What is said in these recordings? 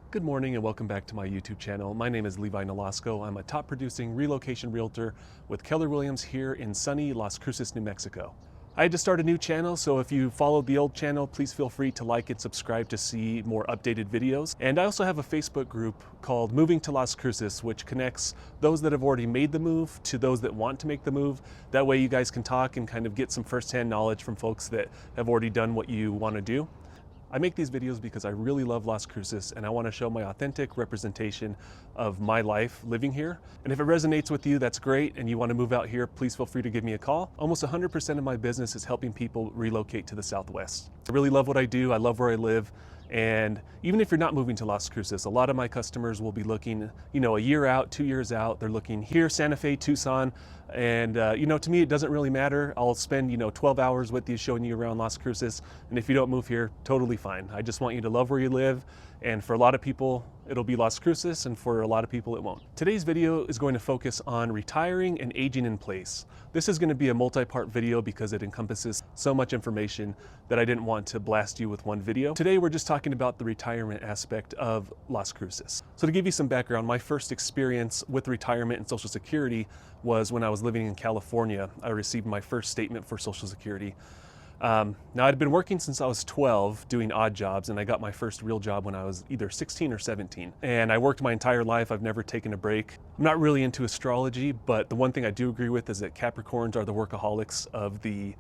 Good morning and welcome back to my YouTube channel. My name is Levi Nolasco. I'm a top producing relocation realtor with Keller Williams here in sunny Las Cruces, New Mexico. I had to start a new channel, so if you followed the old channel, please feel free to like and subscribe to see more updated videos. And I also have a Facebook group called Moving to Las Cruces, which connects those that have already made the move to those that want to make the move. That way you guys can talk and kind of get some firsthand knowledge from folks that have already done what you want to do. I make these videos because I really love Las Cruces and I want to show my authentic representation of my life living here. And if it resonates with you, that's great, and you want to move out here, please feel free to give me a call. Almost 100% of my business is helping people relocate to the Southwest. I really love what I do. I love where I live. And even if you're not moving to Las Cruces, a lot of my customers will be looking, a year out, 2 years out. They're looking here, Santa Fe, Tucson. And, to me, it doesn't really matter. I'll spend, 12 hours with you showing you around Las Cruces. And if you don't move here, totally fine. I just want you to love where you live. And for a lot of people, it'll be Las Cruces, and for a lot of people, it won't. Today's video is going to focus on retiring and aging in place. This is going to be a multi-part video because it encompasses so much information that I didn't want to blast you with one video. Today, we're just talking about the retirement aspect of Las Cruces. So to give you some background, my first experience with retirement and Social Security was when I was living in California. I received my first statement for Social Security. Now, I'd been working since I was 12 doing odd jobs, and I got my first real job when I was either 16 or 17. And I worked my entire life. I've never taken a break. I'm not really into astrology, but the one thing I do agree with is that Capricorns are the workaholics of the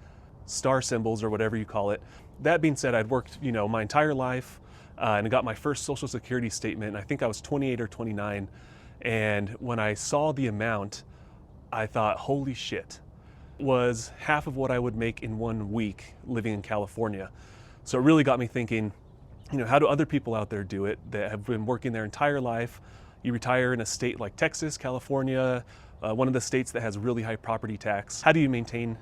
star symbols, or whatever you call it. That being said, I'd worked, my entire life, and I got my first Social Security statement. I think I was 28 or 29. And when I saw the amount, I thought, holy shit. Was half of what I would make in 1 week living in California. So it really got me thinking, how do other people out there do it that have been working their entire life? You retire in a state like Texas, California, one of the states that has really high property tax. How do you maintain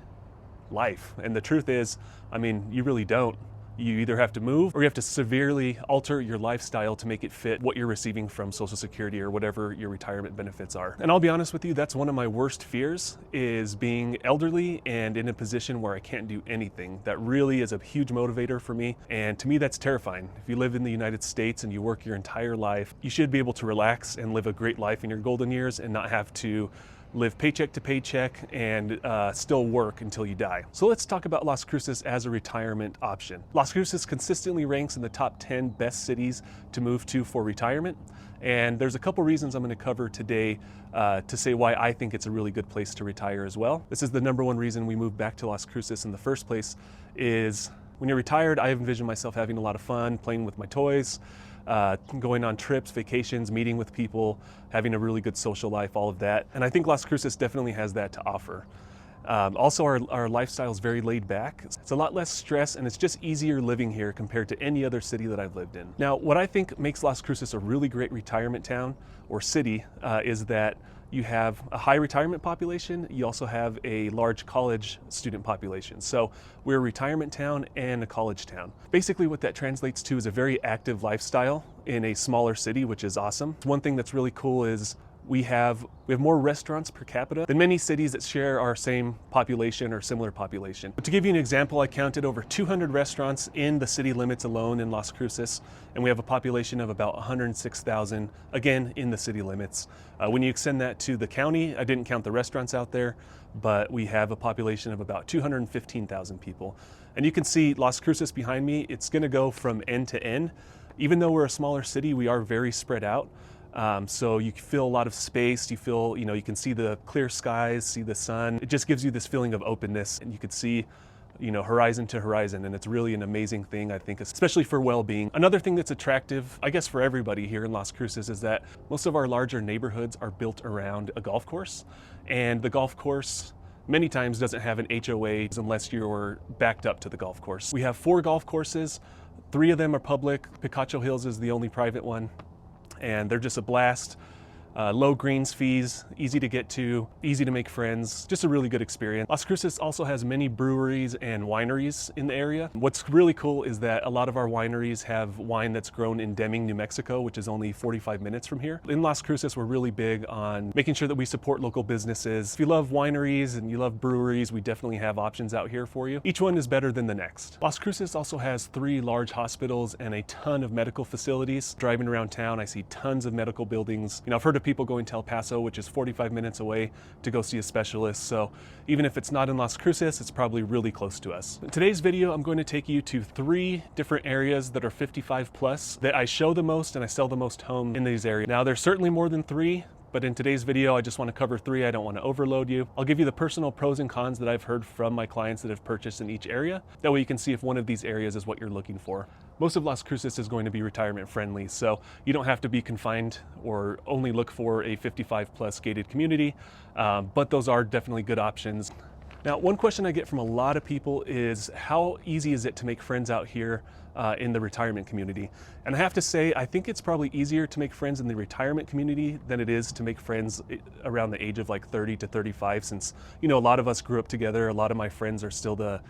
life? And the truth is, you really don't. You either have to move or you have to severely alter your lifestyle to make it fit what you're receiving from Social Security or whatever your retirement benefits are. And I'll be honest with you, that's one of my worst fears, is being elderly and in a position where I can't do anything. That really is a huge motivator for me. And to me, that's terrifying. If you live in the United States and you work your entire life, you should be able to relax and live a great life in your golden years and not have to live paycheck to paycheck and still work until you die. So let's talk about Las Cruces as a retirement option. Las Cruces consistently ranks in the top 10 best cities to move to for retirement. And there's a couple reasons I'm going to cover today to say why I think it's a really good place to retire as well. This is the number one reason we moved back to Las Cruces in the first place, is when you're retired, I envision myself having a lot of fun, playing with my toys, going on trips, vacations, meeting with people, having a really good social life, all of that. And I think Las Cruces definitely has that to offer. Also, our lifestyle is very laid back. It's a lot less stress, and it's just easier living here compared to any other city that I've lived in. Now, what I think makes Las Cruces a really great retirement town or city is that you have a high retirement population. You also have a large college student population. So we're a retirement town and a college town. Basically what that translates to is a very active lifestyle in a smaller city, which is awesome. One thing that's really cool is we have more restaurants per capita than many cities that share our same population or similar population. But to give you an example, I counted over 200 restaurants in the city limits alone in Las Cruces, and we have a population of about 106,000, again, in the city limits. When you extend that to the county, I didn't count the restaurants out there, but we have a population of about 215,000 people. And you can see Las Cruces behind me, it's gonna go from end to end. Even though we're a smaller city, we are very spread out. So you feel a lot of space, you feel, you can see the clear skies, see the sun. It just gives you this feeling of openness, and you can see, horizon to horizon, and it's really an amazing thing, I think, especially for well-being. Another thing that's attractive, I guess, for everybody here in Las Cruces is that most of our larger neighborhoods are built around a golf course, and the golf course many times doesn't have an HOA unless you're backed up to the golf course. We have 4 golf courses, 3 of them are public. Picacho Hills is the only private one, and they're just a blast. low greens fees, easy to get to, easy to make friends, just a really good experience. Las Cruces also has many breweries and wineries in the area. What's really cool is that a lot of our wineries have wine that's grown in Deming, New Mexico, which is only 45 minutes from here. In Las Cruces, we're really big on making sure that we support local businesses. If you love wineries and you love breweries, we definitely have options out here for you. Each one is better than the next. Las Cruces also has 3 large hospitals and a ton of medical facilities. Driving around town, I see tons of medical buildings. You know, I've heard of people going to El Paso, which is 45 minutes away, to go see a specialist. So even if it's not in Las Cruces, it's probably really close to us. In today's video, I'm going to take you to 3 different areas that are 55 plus that I show the most and I sell the most homes in these areas. Now, there's certainly more than 3, but in today's video, I just want to cover 3. I don't want to overload you. I'll give you the personal pros and cons that I've heard from my clients that have purchased in each area. That way you can see if one of these areas is what you're looking for. Most of Las Cruces is going to be retirement friendly, so you don't have to be confined or only look for a 55 plus gated community, but those are definitely good options. Now, one question I get from a lot of people is how easy is it to make friends out here in the retirement community? And I have to say, I think it's probably easier to make friends in the retirement community than it is to make friends around the age of like 30 to 35, since, you know, a lot of us grew up together. A lot of my friends are still the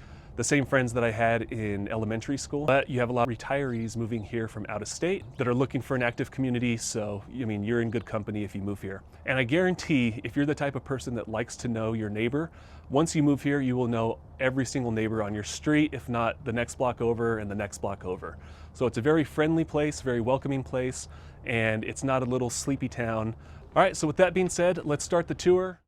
same friends that I had in elementary school. But you have a lot of retirees moving here from out of state that are looking for an active community. So, I mean, you're in good company if you move here. And I guarantee if you're the type of person that likes to know your neighbor, once you move here, you will know every single neighbor on your street, if not the next block over and the next block over. So it's a very friendly place, very welcoming place, and it's not a little sleepy town. All right, so with that being said, let's start the tour.